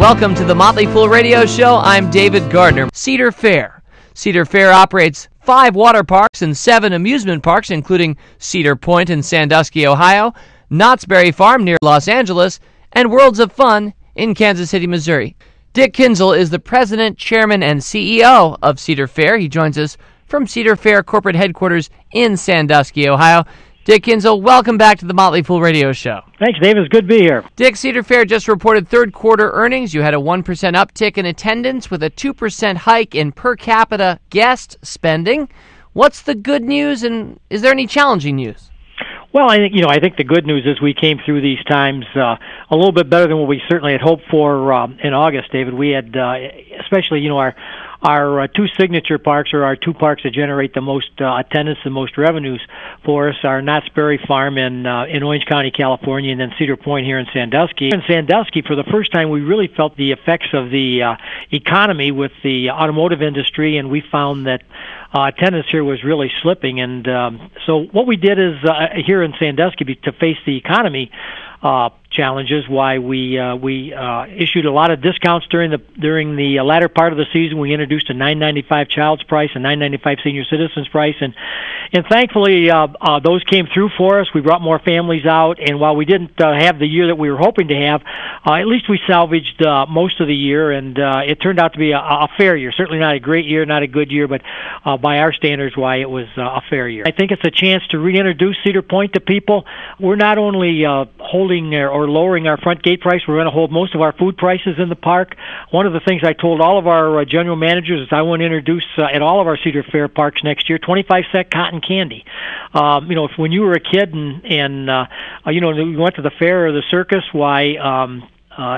Welcome to the Motley Fool Radio Show. I'm David Gardner. Cedar Fair. Cedar Fair operates 5 water parks and 7 amusement parks, including Cedar Point in Sandusky, Ohio, Knott's Berry Farm near Los Angeles, and Worlds of Fun in Kansas City, Missouri. Dick Kinzel is the president, chairman, and CEO of Cedar Fair. He joins us from Cedar Fair corporate headquarters in Sandusky, Ohio. Dick Kinzel, welcome back to the Motley Fool Radio Show. Thanks, Dave. It's good to be here. Dick, Cedar Fair just reported third quarter earnings. You had a 1% uptick in attendance with a 2% hike in per capita guest spending. What's the good news, and is there any challenging news? Well, I think the good news is we came through these times a little bit better than what we certainly had hoped for in August, David. We had, especially, our 2 signature parks, or our 2 parks that generate the most attendance and most revenues for us, are Knott's Berry Farm in Orange County, California, and then Cedar Point here in Sandusky. In Sandusky, for the first time, we really felt the effects of the economy with the automotive industry, and we found that attendance here was really slipping. And so what we did is here in Sandusky, to face the economy challenges, why we issued a lot of discounts during the latter part of the season. We introduced a $9.95 child's price, a $9.95 senior citizens price, and thankfully those came through for us. We brought more families out, and while we didn't have the year that we were hoping to have, at least we salvaged most of the year, and it turned out to be a fair year. Certainly not a great year, not a good year, but by our standards, why it was a fair year. I think it's a chance to reintroduce Cedar Point to people. We're not only holding or lowering our front gate price, we're going to hold most of our food prices in the park. One of the things I told all of our general managers is I want to introduce at all of our Cedar Fair parks next year 25-cent cotton candy. If when you were a kid and you went to the fair or the circus, why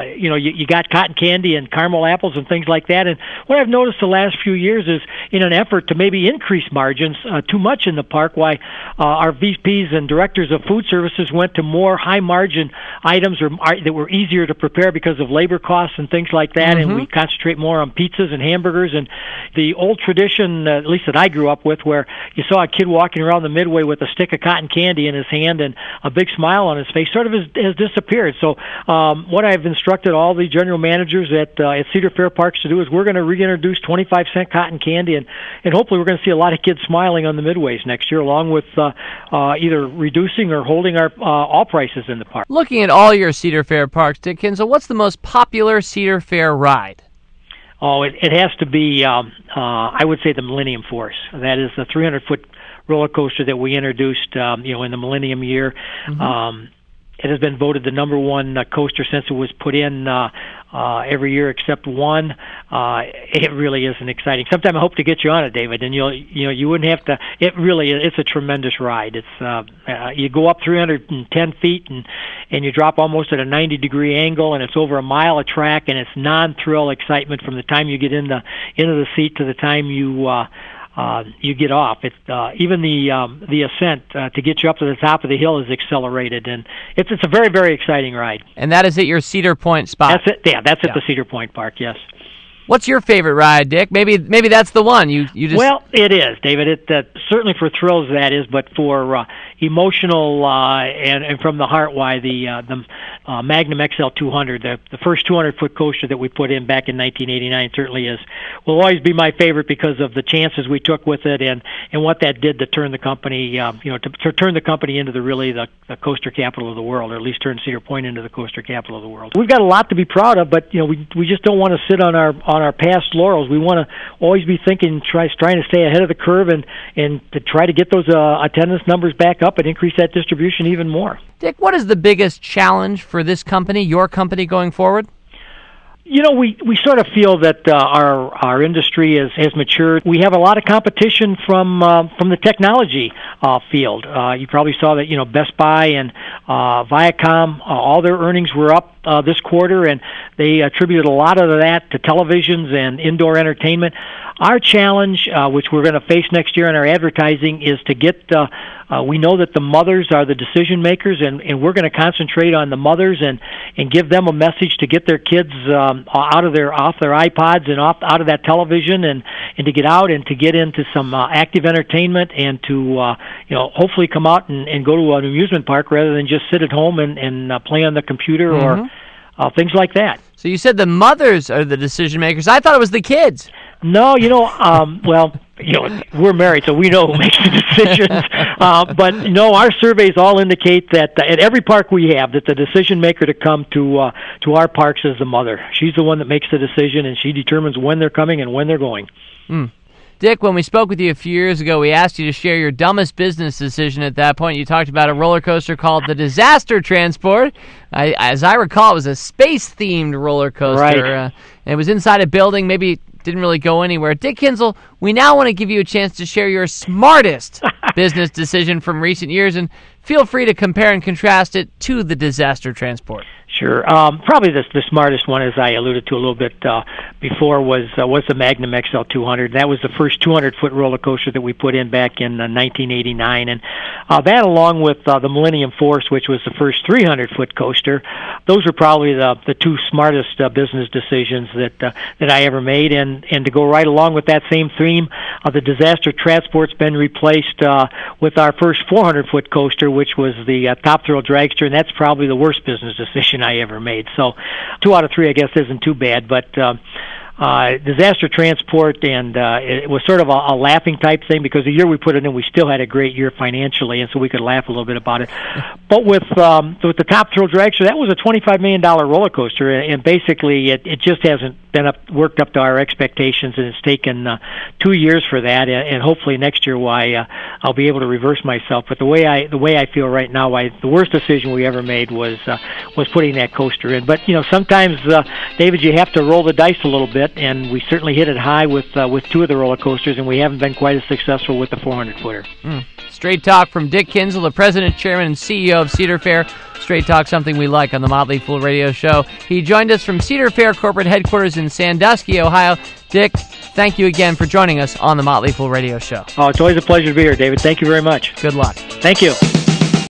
you got cotton candy and caramel apples and things like that. And what I've noticed the last few years is, in an effort to maybe increase margins too much in the park, why our VPs and directors of food services went to more high-margin items that were easier to prepare because of labor costs and things like that, and we concentrate more on pizzas and hamburgers. And the old tradition, at least that I grew up with, where you saw a kid walking around the Midway with a stick of cotton candy in his hand and a big smile on his face, sort of has disappeared. So what I've instructed all the general managers at Cedar Fair Parks to do is we're going to reintroduce 25-cent cotton candy, and hopefully we're going to see a lot of kids smiling on the Midways next year, along with either reducing or holding our all prices in the park. Looking at all your Cedar Fair parks, Dick Kinzel, what's the most popular Cedar Fair ride? Oh, it has to be, I would say, the Millennium Force. That is the 300-foot roller coaster that we introduced, in the Millennium year. It has been voted the number one coaster since it was put in every year except one. It really is an exciting. Sometime I hope to get you on it, David, and you wouldn't have to. It really is. It's a tremendous ride. It's you go up 310 feet and you drop almost at a 90-degree angle, and it's over a mile of track, and it's non-thrill excitement from the time you get into the seat to the time you get off. Even the ascent to get you up to the top of the hill is accelerated, and it's a very, very exciting ride. And that is at your Cedar Point spot. That's it. Yeah, that's at the Cedar Point Park. Yes. What's your favorite ride, Dick? Maybe that's the one you just. Well, it is, David. It certainly for thrills that is, but for emotional and from the heart, why the Magnum XL 200, the first 200-foot coaster that we put in back in 1989, certainly will always be my favorite because of the chances we took with it and what that did to turn the company, to turn the company into the coaster capital of the world, or at least turn Cedar Point into the coaster capital of the world. We've got a lot to be proud of, but we just don't want to sit on our past laurels. We want to always be thinking, trying to stay ahead of the curve and to try to get those attendance numbers back up and increase that distribution even more. Dick, what is the biggest challenge for this company, your company, going forward? We sort of feel that our industry has matured. We have a lot of competition from the technology field. You probably saw that Best Buy and Viacom, all their earnings were up this quarter, and they attributed a lot of that to televisions and indoor entertainment. Our challenge, which we're going to face next year in our advertising, is to get. We know that the mothers are the decision makers, and we're going to concentrate on the mothers and give them a message to get their kids off their iPods and out of that television, and to get out and to get into some active entertainment, and to hopefully come out and go to an amusement park rather than just sit at home and play on the computer things like that. So you said the mothers are the decision makers. I thought it was the kids. No, we're married, so we know who makes the decisions. But no, our surveys all indicate that at every park we have, that the decision maker to come to our parks is the mother. She's the one that makes the decision, and she determines when they're coming and when they're going. Dick, when we spoke with you a few years ago, we asked you to share your dumbest business decision. At that point, you talked about a roller coaster called the Disaster Transport. As I recall, it was a space-themed roller coaster. Right. And it was inside a building, maybe didn't really go anywhere. Dick Kinzel, we now want to give you a chance to share your smartest business decision from recent years, and feel free to compare and contrast it to the Disaster Transport. Sure. Probably the smartest one, as I alluded to a little bit before, was the Magnum XL 200. That was the first 200-foot roller coaster that we put in back in 1989, and that, along with the Millennium Force, which was the first 300-foot coaster, those were probably the two smartest business decisions that I ever made. And to go right along with that same theme, the Disaster Transport's been replaced with our first 400-foot coaster, which was the Top Thrill Dragster, and that's probably the worst business decision I ever made. So 2 out of 3, I guess, isn't too bad, but Disaster Transport, and it was sort of a laughing type thing, because the year we put it in, we still had a great year financially, and so we could laugh a little bit about it. But with the Top Thrill Dragster, that was a $25 million roller coaster, and basically it just hasn't been worked up to our expectations, and it's taken 2 years for that, and hopefully next year I'll be able to reverse myself. But the way I feel right now, the worst decision we ever made was putting that coaster in. But sometimes, David, you have to roll the dice a little bit, and we certainly hit it high with 2 of the roller coasters, and we haven't been quite as successful with the 400-footer. Straight talk from Dick Kinzel, the president, chairman, and CEO of Cedar Fair. Straight talk, something we like on the Motley Fool Radio Show. He joined us from Cedar Fair corporate headquarters in Sandusky, Ohio. Dick, thank you again for joining us on the Motley Fool Radio Show. Oh, it's always a pleasure to be here, David. Thank you very much. Good luck. Thank you.